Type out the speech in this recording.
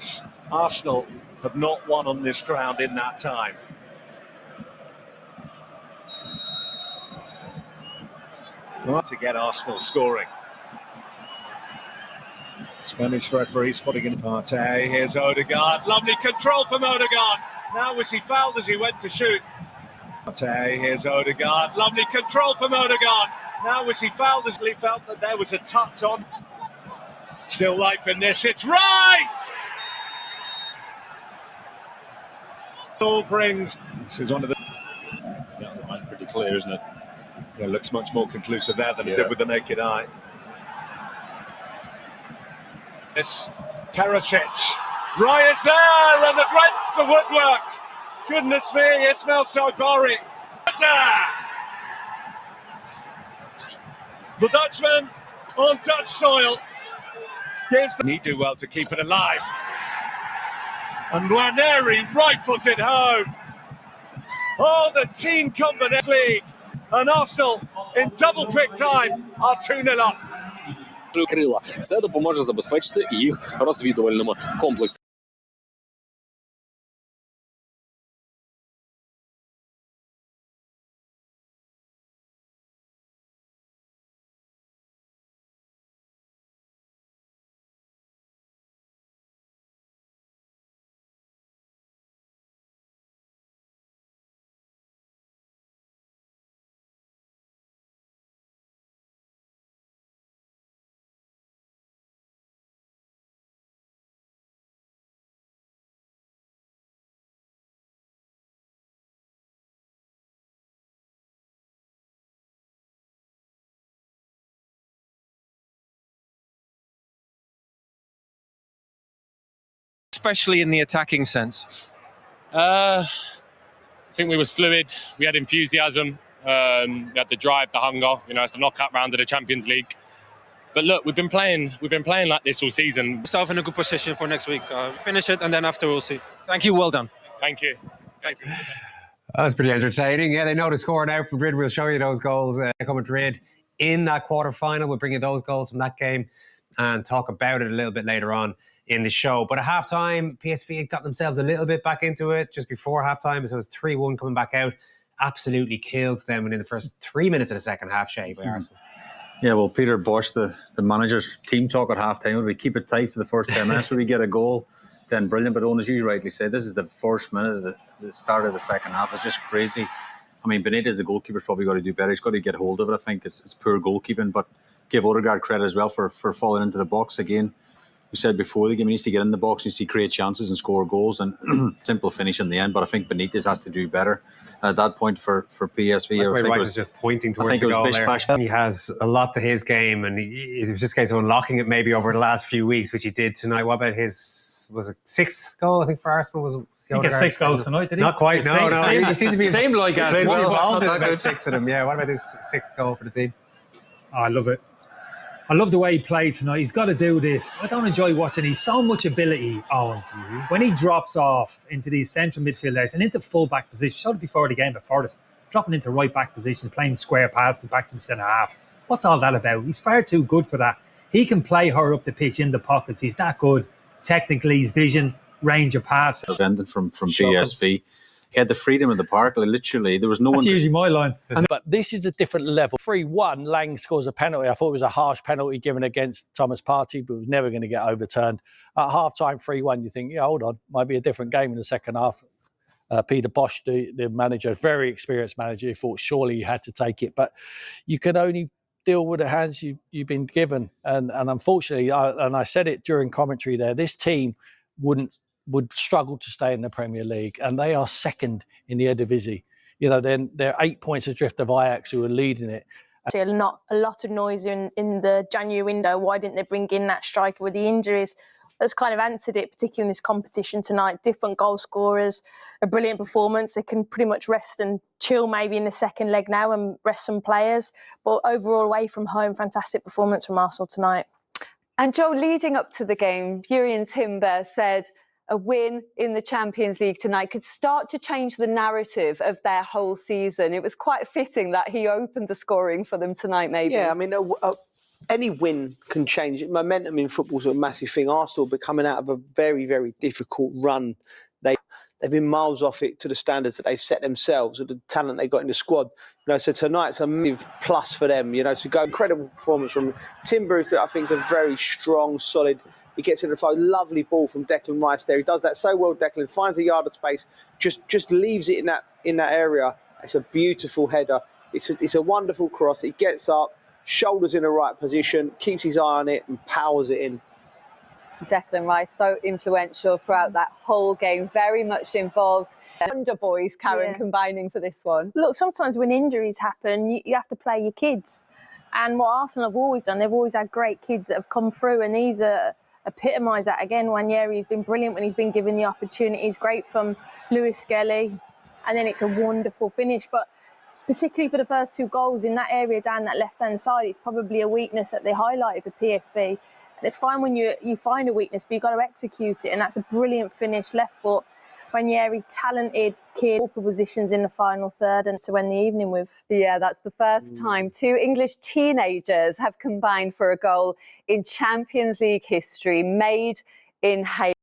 points. Arsenal have not won on this ground in that time. To get Arsenal scoring. Spanish referee spotting in Partey. Here's Odegaard. Lovely control from Odegaard. Now was he fouled as he went to shoot? Partey. Here's Odegaard. Lovely control from Odegaard. Now was he fouled as he felt that there was a touch on. Still life in this. It's Rice! All brings. This is one of the. Yeah, the line pretty clear, isn't it? It looks much more conclusive there than it did with the naked eye. This Perisic. Raya's there, and the breadth, the woodwork. Goodness me, it smells so gory. The Dutchman on Dutch soil gives the. He do well to keep it alive. And Nwaneri rifles it home. Oh, the team combination league. And Arsenal in double quick time are 2-0 up. Крила. Це допоможе забезпечити їх розвідувальними комплексами. Especially in the attacking sense? I think we was fluid. We had enthusiasm. We had the drive, the hunger. You know, it's the knockout round of the Champions League. But look, we've been playing like this all season. Myself in a good position for next week. Finish it, and then after we'll see. Thank you. Well done. Thank you. Thank you. That was pretty entertaining. Yeah, they know the score now from Madrid. We'll show you those goals. Madrid in that quarter-final. We'll bring you those goals from that game and talk about it a little bit later on in the show. But at halftime, PSV had got themselves a little bit back into it just before halftime. So it was 3-1 coming back out. Absolutely killed them within the first 3 minutes of the second half, Shay, by Arsenal. Yeah, well, Peter Bosch, the manager's team talk at halftime, would we keep it tight for the first 10 minutes, would we get a goal, then brilliant. But as you rightly said, this is the first minute of the start of the second half. It's just crazy. I mean, Benitez, the goalkeeper's probably got to do better. He's got to get hold of it. I think it's poor goalkeeping, but give Odegaard credit as well for falling into the box again. We said before the game, he needs to get in the box, needs to create chances and score goals, and simple finish in the end. But I think Benitez has to do better. And at that point for PSV, I think Rice is just pointing towards the goal there. He has a lot to his game, and it was just a case of unlocking it maybe over the last few weeks, which he did tonight. What about his, was it sixth goal, I think, for Arsenal? He got 6 goals tonight, did he? Not quite, no. He seemed to be same like us. Involved in about 6 of them, yeah. What about his 6th goal for the team? Oh, I love it. I love the way he played tonight. He's got to do this. I don't enjoy watching. He's so much ability on. When he drops off into these central midfielders and into full-back positions, showed it before the game at Forest, dropping into right-back positions, playing square passes back to the centre-half. What's all that about? He's far too good for that. He can play her up the pitch in the pockets. He's that good. Technically, his vision, range of pass. Ended from PSV. He had the freedom of the park. Literally, there was no one. That's usually my line. But this is a different level. 3-1, Lang scores a penalty. I thought it was a harsh penalty given against Thomas Partey, but it was never going to get overturned. At half-time, 3-1, you think, yeah, hold on, might be a different game in the second half. Peter Bosch, the manager, very experienced manager, he thought surely you had to take it. But you can only deal with the hands you've been given. And unfortunately, I said it during commentary there, this team would struggle to stay in the Premier League, and they are second in the Eredivisie. You know, they're 8 points adrift of Ajax, who are leading it. Not a lot of noise in the January window. Why didn't they bring in that striker with the injuries? That's kind of answered it, particularly in this competition tonight. Different goal scorers, a brilliant performance. They can pretty much rest and chill maybe in the second leg now and rest some players. But overall, away from home, fantastic performance from Arsenal tonight. And Joel, leading up to the game, Jurriën Timber said a win in the Champions League tonight could start to change the narrative of their whole season. It was quite fitting that he opened the scoring for them tonight, maybe. Yeah, I mean, any win can change it. Momentum in football is a massive thing. Arsenal are coming out of a very, very difficult run. They've been miles off it to the standards that they've set themselves with the talent they got in the squad. So tonight's a massive plus for them. To go incredible performance from Tim Bruce, but I think it's a very strong, solid. He gets in the flow, lovely ball from Declan Rice there. He does that so well. Declan finds a yard of space, just leaves it in that area. It's a beautiful header. It's a wonderful cross. He gets up, shoulders in the right position, keeps his eye on it, and powers it in. Declan Rice, so influential throughout that whole game, very much involved. Wonder Boys, Karen, combining for this one. Look, sometimes when injuries happen, you have to play your kids. And what Arsenal have always done, they've always had great kids that have come through, and these are epitomise that again. Nwaneri has been brilliant when he's been given the opportunities, great from Lewis Skelly, and then it's a wonderful finish. But particularly for the first 2 goals in that area down that left-hand side, it's probably a weakness that they highlighted for PSV. It's fine when you find a weakness, but you've got to execute it, and that's a brilliant finish, left foot. Nwaneri, talented kid, all positions in the final third, and to end the evening with. Yeah, that's the first time 2 English teenagers have combined for a goal in Champions League history, made in Hay.